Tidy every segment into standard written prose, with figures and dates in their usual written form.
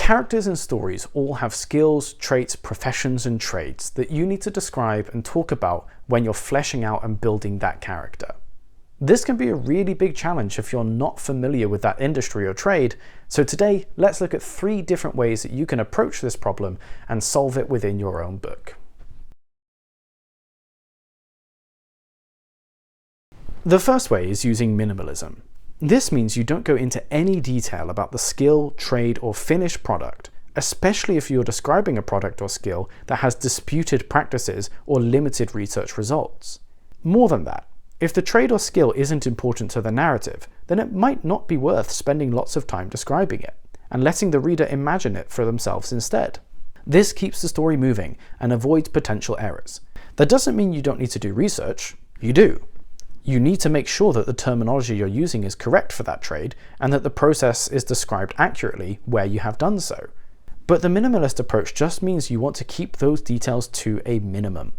Characters in stories all have skills, traits, professions, and trades that you need to describe and talk about when you're fleshing out and building that character. This can be a really big challenge if you're not familiar with that industry or trade, so today let's look at 3 different ways that you can approach this problem and solve it within your own book. The first way is using minimalism. This means you don't go into any detail about the skill, trade, or finished product, especially if you're describing a product or skill that has disputed practices or limited research results. More than that, if the trade or skill isn't important to the narrative, then it might not be worth spending lots of time describing it, and letting the reader imagine it for themselves instead. This keeps the story moving and avoids potential errors. That doesn't mean you don't need to do research. You do. You need to make sure that the terminology you're using is correct for that trade, and that the process is described accurately where you have done so. But the minimalist approach just means you want to keep those details to a minimum.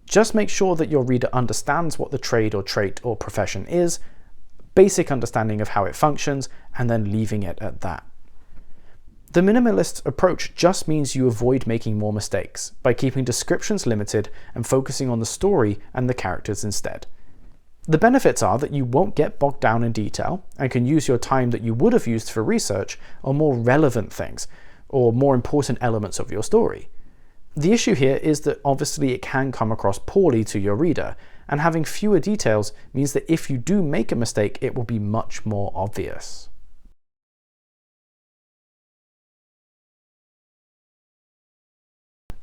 Just make sure that your reader understands what the trade or trait or profession is, basic understanding of how it functions, and then leaving it at that. The minimalist approach just means you avoid making more mistakes by keeping descriptions limited and focusing on the story and the characters instead. The benefits are that you won't get bogged down in detail and can use your time that you would have used for research on more relevant things or more important elements of your story. The issue here is that obviously it can come across poorly to your reader, and having fewer details means that if you do make a mistake, it will be much more obvious.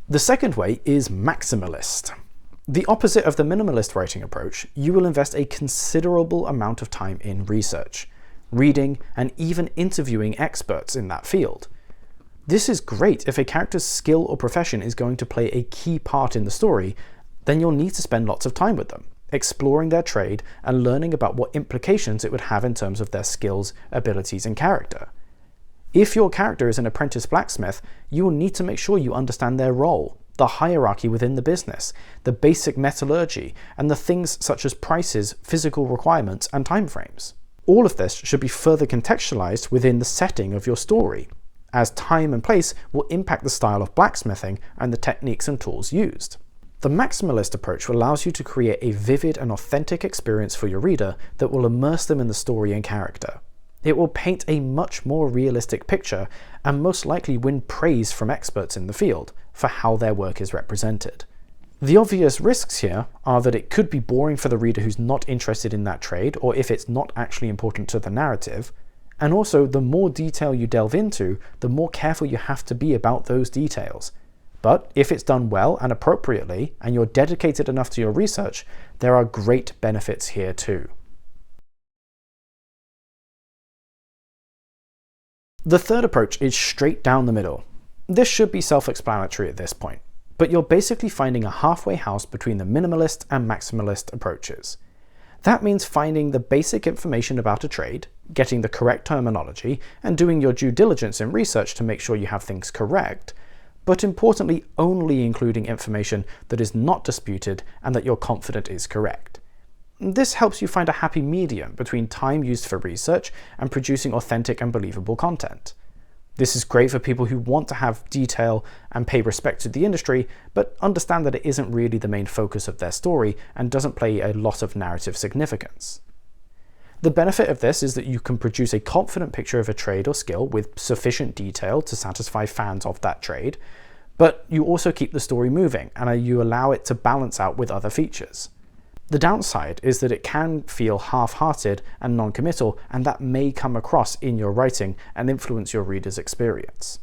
The second way is maximalist. The opposite of the minimalist writing approach, you will invest a considerable amount of time in research, reading, and even interviewing experts in that field. This is great if a character's skill or profession is going to play a key part in the story, then you'll need to spend lots of time with them, exploring their trade and learning about what implications it would have in terms of their skills, abilities, and character. If your character is an apprentice blacksmith, you will need to make sure you understand their role, the hierarchy within the business, the basic metallurgy, and the things such as prices, physical requirements, and timeframes. All of this should be further contextualized within the setting of your story, as time and place will impact the style of blacksmithing and the techniques and tools used. The maximalist approach allows you to create a vivid and authentic experience for your reader that will immerse them in the story and character. It will paint a much more realistic picture and most likely win praise from experts in the field for how their work is represented. The obvious risks here are that it could be boring for the reader who's not interested in that trade, or if it's not actually important to the narrative. And also, the more detail you delve into, the more careful you have to be about those details. But if it's done well and appropriately, and you're dedicated enough to your research, there are great benefits here too. The third approach is straight down the middle. This should be self-explanatory at this point, but you're basically finding a halfway house between the minimalist and maximalist approaches. That means finding the basic information about a trade, getting the correct terminology, and doing your due diligence in research to make sure you have things correct, but importantly only including information that is not disputed and that you're confident is correct. This helps you find a happy medium between time used for research and producing authentic and believable content. This is great for people who want to have detail and pay respect to the industry, but understand that it isn't really the main focus of their story and doesn't play a lot of narrative significance. The benefit of this is that you can produce a confident picture of a trade or skill with sufficient detail to satisfy fans of that trade, but you also keep the story moving and you allow it to balance out with other features. The downside is that it can feel half-hearted and non-committal, and that may come across in your writing and influence your reader's experience.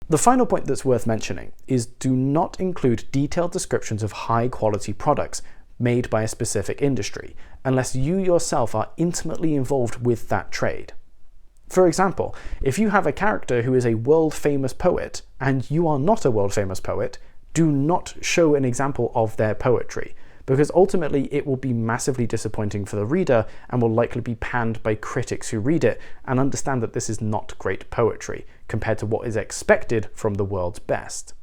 The final point that's worth mentioning is do not include detailed descriptions of high-quality products made by a specific industry, unless you yourself are intimately involved with that trade. For example, if you have a character who is a world-famous poet and you are not a world-famous poet, do not show an example of their poetry, because ultimately it will be massively disappointing for the reader and will likely be panned by critics who read it and understand that this is not great poetry compared to what is expected from the world's best.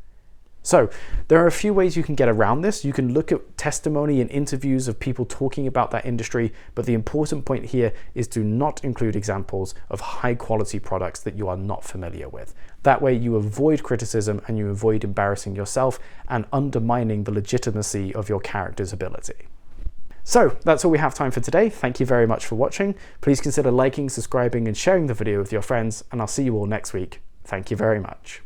So there are a few ways you can get around this. You can look at testimony and interviews of people talking about that industry, but the important point here is to not include examples of high quality products that you are not familiar with. That way you avoid criticism and you avoid embarrassing yourself and undermining the legitimacy of your character's ability. So that's all we have time for today. Thank you very much for watching. Please consider liking, subscribing, and sharing the video with your friends, and I'll see you all next week. Thank you very much.